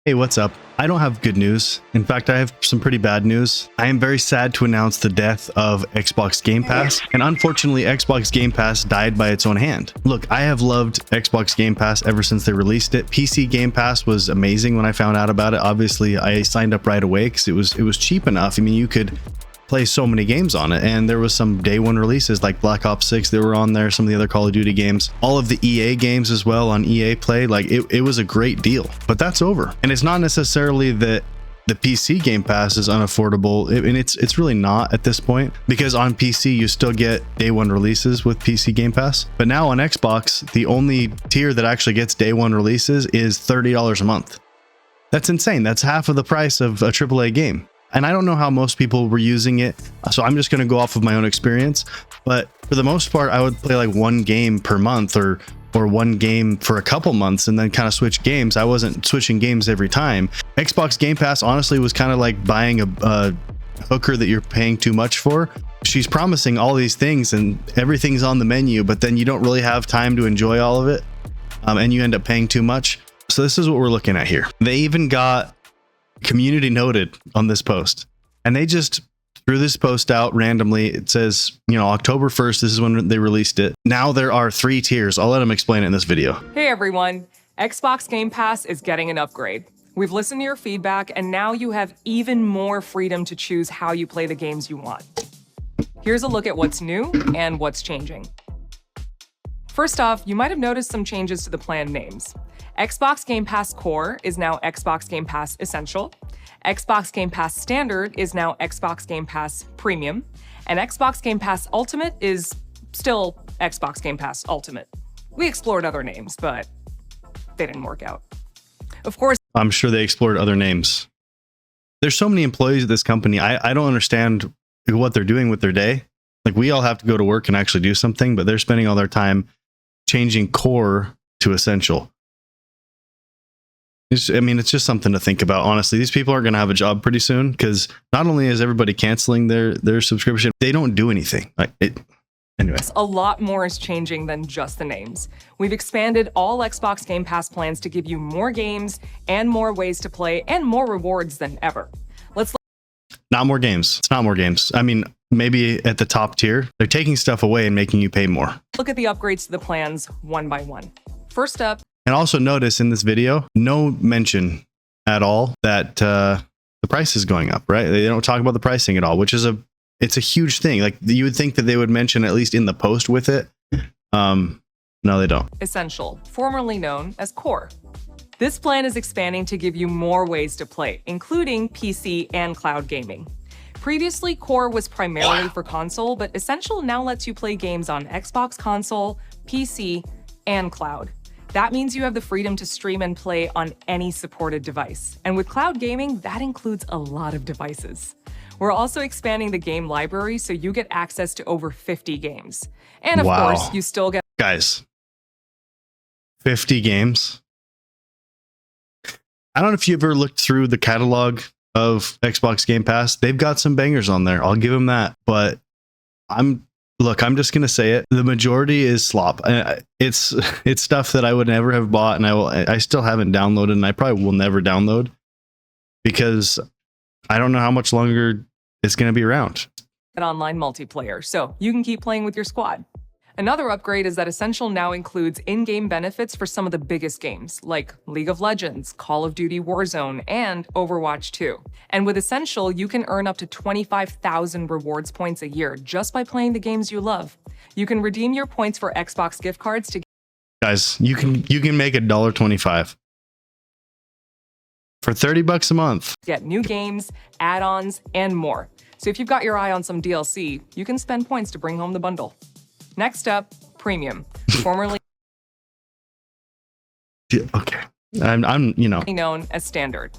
Hey, what's up? I don't have good news. In fact, I have some pretty bad news. I am very sad to announce the death of Xbox Game Pass, and unfortunately, Xbox Game Pass died by its own hand. Look, I have loved Xbox Game Pass ever since they released it. PC Game Pass was amazing when I found out about it. Obviously, I signed up right away because it was cheap enough. I mean, you could play so many games on it, and there was some day one releases like Black Ops 6 that were on there, some of the other Call of Duty games, all of the EA games as well on EA Play. Like it was a great deal, but that's over. And it's not necessarily that the PC Game Pass is unaffordable, and it's really not at this point, because on PC you still get day one releases with PC Game Pass, but now on Xbox the only tier that actually gets day one releases is $30 a month. That's insane. That's half of the price of a AAA game. And I don't know how most people were using it, so I'm just going to go off of my own experience. But for the most part, I would play like one game per month or one game for a couple months and then kind of switch games. I wasn't switching games every time. Xbox Game Pass honestly was kind of like buying a hooker that you're paying too much for. She's promising all these things and everything's on the menu, but then you don't really have time to enjoy all of it, and you end up paying too much. So this is what we're looking at here. They even got community noted on this post, and they just threw this post out randomly. It says, October 1st, this is when they released it. Now there are 3 tiers. I'll let them explain it in this video. Hey everyone, Xbox Game Pass is getting an upgrade. We've listened to your feedback, and now you have even more freedom to choose how you play the games you want. Here's a look at what's new and what's changing. First off, you might have noticed some changes to the plan names. Xbox Game Pass Core is now Xbox Game Pass Essential. Xbox Game Pass Standard is now Xbox Game Pass Premium. And Xbox Game Pass Ultimate is still Xbox Game Pass Ultimate. We explored other names, but they didn't work out. Of course, I'm sure they explored other names. There's so many employees at this company. I don't understand what they're doing with their day. Like, we all have to go to work and actually do something, but they're spending all their time changing Core to Essential. It's just something to think about. Honestly, these people aren't going to have a job pretty soon, because not only is everybody canceling their subscription, they don't do anything. Anyway. A lot more is changing than just the names. We've expanded all Xbox Game Pass plans to give you more games and more ways to play and more rewards than ever. Not more games. It's not more games. I mean, maybe at the top tier, they're taking stuff away and making you pay more. Look at the upgrades to the plans one by one. First up, and also notice in this video, no mention at all that the price is going up, right? They don't talk about the pricing at all, which is it's a huge thing. Like, you would think that they would mention at least in the post with it. No, they don't. Essential, formerly known as Core. This plan is expanding to give you more ways to play, including PC and cloud gaming. Previously, Core was primarily for console, but Essential now lets you play games on Xbox console, PC, and cloud. That means you have the freedom to stream and play on any supported device. And with cloud gaming, that includes a lot of devices. We're also expanding the game library, so you get access to over 50 games. And of course, you still get... Guys, 50 games? I don't know if you ever looked through the catalog of Xbox Game Pass. They've got some bangers on there. I'll give them that. But I'm just going to say it. The majority is slop. It's stuff that I would never have bought, and I still haven't downloaded, and I probably will never download, because I don't know how much longer it's going to be around. Online multiplayer, so you can keep playing with your squad. Another upgrade is that Essential now includes in-game benefits for some of the biggest games, like League of Legends, Call of Duty Warzone, and Overwatch 2. And with Essential, you can earn up to 25,000 rewards points a year just by playing the games you love. You can redeem your points for Xbox gift cards to... Guys, you can make $1.25 for $30 a month. Get new games, add-ons, and more. So if you've got your eye on some DLC, you can spend points to bring home the bundle. Next up, Premium, formerly okay. I'm known as Standard.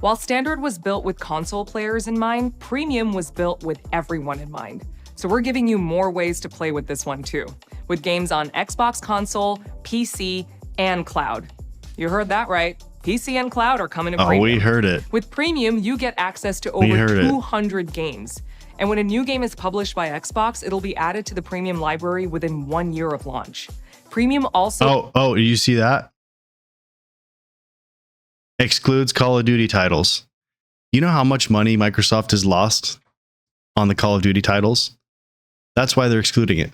While Standard was built with console players in mind, Premium was built with everyone in mind. So we're giving you more ways to play with this one too, with games on Xbox console, PC, and cloud. You heard that right. PC and cloud are coming to Premium. Oh, we heard it. With Premium, you get access to over 200 games. And when a new game is published by Xbox, it'll be added to the Premium library within 1 year of launch. Premium also... Oh, you see that? excludes Call of Duty titles. You know how much money Microsoft has lost on the Call of Duty titles? That's why they're excluding it.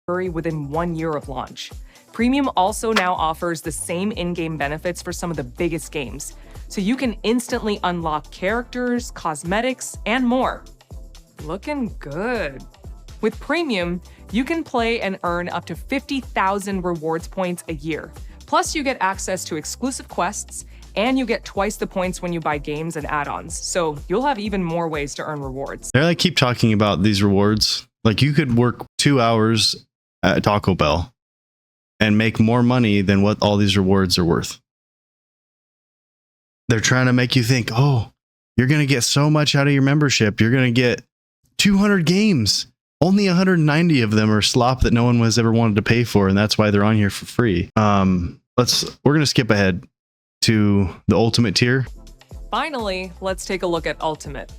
Within 1 year of launch. Premium also now offers the same in-game benefits for some of the biggest games, so you can instantly unlock characters, cosmetics, and more. Looking good. With Premium, you can play and earn up to 50,000 rewards points a year. Plus, you get access to exclusive quests, and you get twice the points when you buy games and add-ons, so you'll have even more ways to earn rewards. They keep talking about these rewards. Like, you could work 2 hours at Taco Bell and make more money than what all these rewards are worth. They're trying to make you think, oh, you're going to get so much out of your membership. You're going to get 200 games. Only 190 of them are slop that no one has ever wanted to pay for, and that's why they're on here for free. We're going to skip ahead to the Ultimate tier. Finally, let's take a look at Ultimate.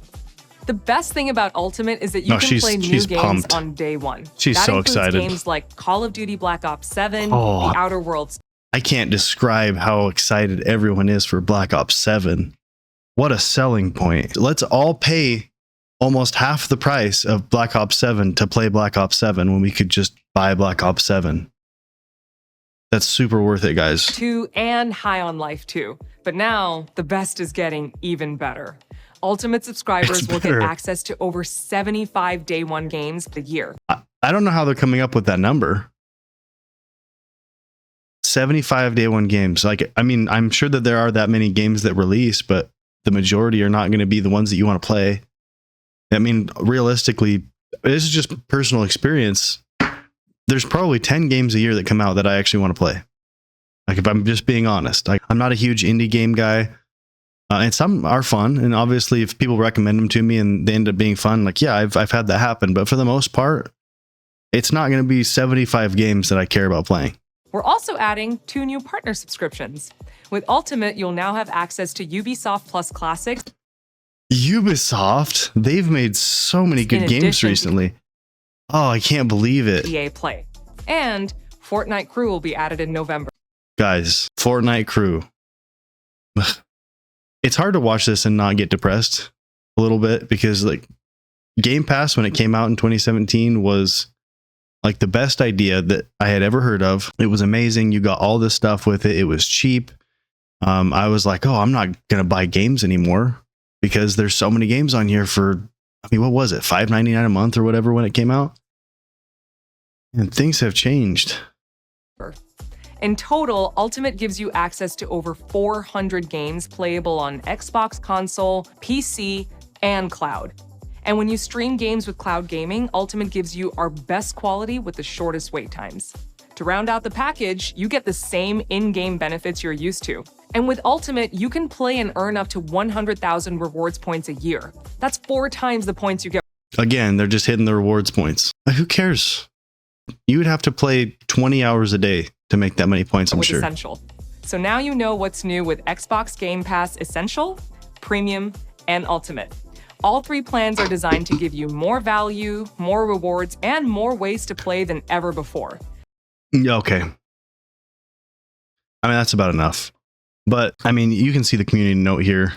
The best thing about Ultimate is that you can play new games pumped. on day one. She's that so includes excited. Games like Call of Duty Black Ops 7, The Outer Worlds. I can't describe how excited everyone is for Black Ops 7. What a selling point. Let's all pay almost half the price of Black Ops 7 to play Black Ops 7 when we could just buy Black Ops 7. That's super worth it, guys. 2 and High on Life 2. But now, the best is getting even better. Ultimate subscribers will get access to over 75 day one games a year. I don't know how they're coming up with that number. 75 day one games. Like, I mean, I'm sure that there are that many games that release, but the majority are not going to be the ones that you want to play. I mean, realistically, this is just personal experience. There's probably 10 games a year that come out that I actually want to play. Like, if I'm just being honest, I'm not a huge indie game guy. And some are fun. And obviously, if people recommend them to me and they end up being fun, like, yeah, I've had that happen. But for the most part, it's not going to be 75 games that I care about playing. We're also adding 2 new partner subscriptions. With Ultimate, you'll now have access to Ubisoft Plus Classics. Ubisoft, they've made so many good games recently. Oh, I can't believe it. EA Play. And Fortnite Crew will be added in November. Guys, Fortnite Crew. It's hard to watch this and not get depressed a little bit because, like, Game Pass, when it came out in 2017, was like the best idea that I had ever heard of. It was amazing. You got all this stuff with it. It was cheap. I was like, oh, I'm not going to buy games anymore because there's so many games on here for, I mean, what was it? $5.99 a month or whatever when it came out. And things have changed. In total, Ultimate gives you access to over 400 games playable on Xbox console, PC, and cloud. And when you stream games with cloud gaming, Ultimate gives you our best quality with the shortest wait times. To round out the package, you get the same in-game benefits you're used to. And with Ultimate, you can play and earn up to 100,000 rewards points a year. That's 4 times the points you get. Again, they're just hitting the rewards points. Who cares? You would have to play 20 hours a day to make that many points, I'm sure. Essential. So now you know what's new with Xbox Game Pass Essential, Premium, and Ultimate. All 3 plans are designed to give you more value, more rewards, and more ways to play than ever before. Okay. I mean, that's about enough. But, I mean, you can see the community note here.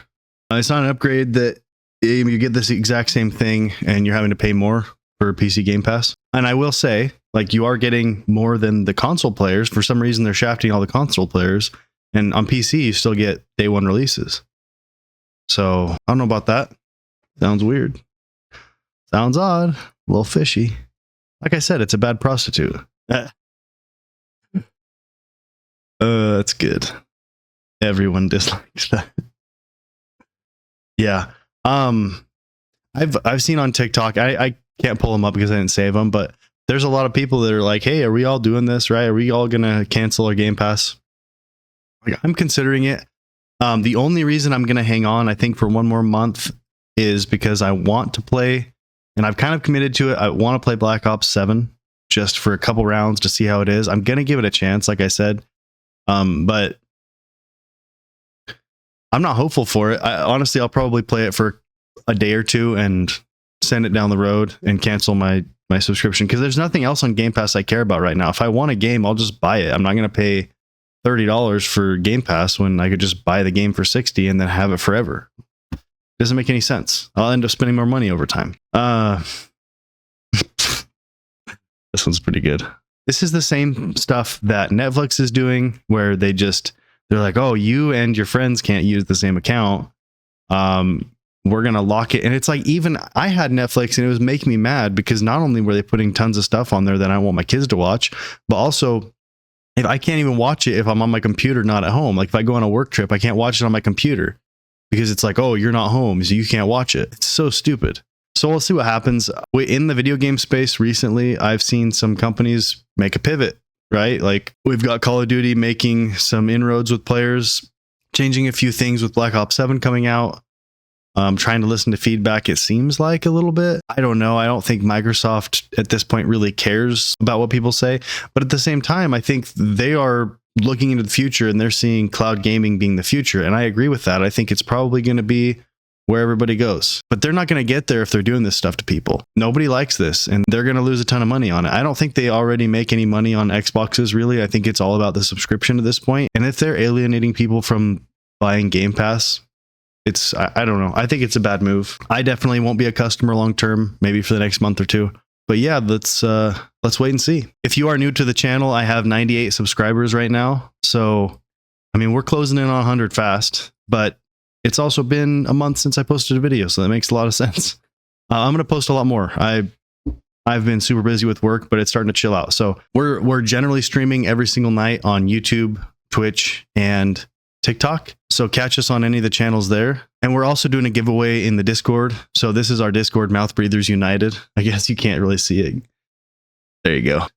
It's not an upgrade that you get this exact same thing and you're having to pay more for PC Game Pass. And I will say, like, you are getting more than the console players. For some reason, they're shafting all the console players. And on PC, you still get day one releases. So, I don't know about that. Sounds weird. Sounds odd. A little fishy. Like I said, it's a bad prostitute. That's good. Everyone dislikes that. Yeah. I've seen on TikTok, I can't pull them up because I didn't save them, but there's a lot of people that are like, hey, are we all doing this, right? Are we all gonna cancel our Game Pass? Like, I'm considering it. The only reason I'm gonna hang on, I think, for 1 more month is because I want to play, and I've kind of committed to it. I want to play Black Ops 7 just for a couple rounds to see how it is. I'm gonna give it a chance, like I said. But I'm not hopeful for it. Honestly, I'll probably play it for a day or 2 and send it down the road and cancel my subscription because there's nothing else on Game Pass I care about right now. If I want a game, I'll just buy it. I'm not going to pay $30 for Game Pass when I could just buy the game for 60 and then have it forever. Doesn't make any sense. I'll end up spending more money over time. This one's pretty good. This is the same stuff that Netflix is doing, where they're like, oh, you and your friends can't use the same account. We're going to lock it. And it's like, even I had Netflix and it was making me mad because not only were they putting tons of stuff on there that I want my kids to watch, but also if I can't even watch it if I'm on my computer, not at home. Like if I go on a work trip, I can't watch it on my computer because it's like, oh, you're not home, so you can't watch it. It's so stupid. So we'll see what happens. In the video game space recently, I've seen some companies make a pivot, right? Like we've got Call of Duty making some inroads with players, changing a few things with Black Ops 7 coming out. Trying to listen to feedback, it seems like a little bit. I don't know. I don't think Microsoft at this point really cares about what people say. But at the same time, I think they are looking into the future and they're seeing cloud gaming being the future. And I agree with that. I think it's probably going to be where everybody goes. But they're not going to get there if they're doing this stuff to people. Nobody likes this and they're going to lose a ton of money on it. I don't think they already make any money on Xboxes, really. I think it's all about the subscription at this point. And if they're alienating people from buying Game Pass, I don't know. I think it's a bad move. I definitely won't be a customer long term, maybe for the next month or two. But yeah, let's wait and see. If you are new to the channel, I have 98 subscribers right now. So, I mean, we're closing in on 100 fast, but it's also been a month since I posted a video, so that makes a lot of sense. I'm going to post a lot more. I've been super busy with work, but it's starting to chill out. So we're generally streaming every single night on YouTube, Twitch, and TikTok. So catch us on any of the channels there. And we're also doing a giveaway in the Discord. So this is our Discord, Mouth Breathers United. I guess you can't really see it. There you go.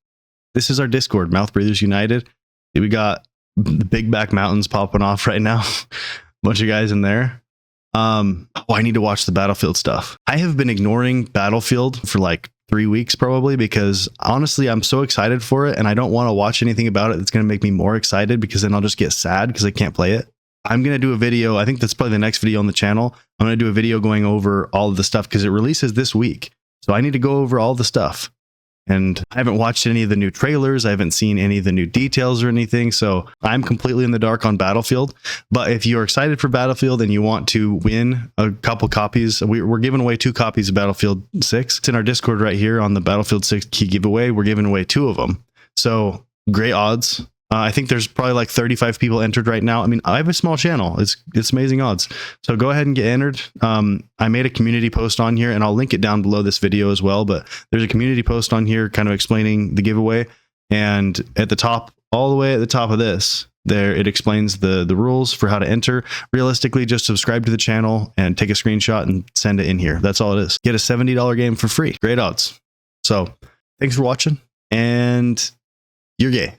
This is our Discord, Mouth Breathers United. We got the Big Back Mountains popping off right now. Bunch of guys in there. I need to watch the Battlefield stuff. I have been ignoring Battlefield for like 3 weeks probably because honestly, I'm so excited for it and I don't want to watch anything about it that's going to make me more excited because then I'll just get sad because I can't play it. I'm going to do a video. I think that's probably the next video on the channel. I'm going to do a video going over all of the stuff because it releases this week. So I need to go over all the stuff. And I haven't watched any of the new trailers. I haven't seen any of the new details or anything. So I'm completely in the dark on Battlefield. But if you're excited for Battlefield and you want to win a couple copies, we're giving away 2 copies of Battlefield 6. It's in our Discord right here on the Battlefield 6 key giveaway. We're giving away 2 of them. So great odds. I think there's probably like 35 people entered right now. I mean, I have a small channel. It's amazing odds. So go ahead and get entered. I made a community post on here and I'll link it down below this video as well. But there's a community post on here kind of explaining the giveaway. And at the top, all the way at the top of this, there it explains the rules for how to enter. Realistically, just subscribe to the channel and take a screenshot and send it in here. That's all it is. Get a $70 game for free. Great odds. So thanks for watching and you're gay.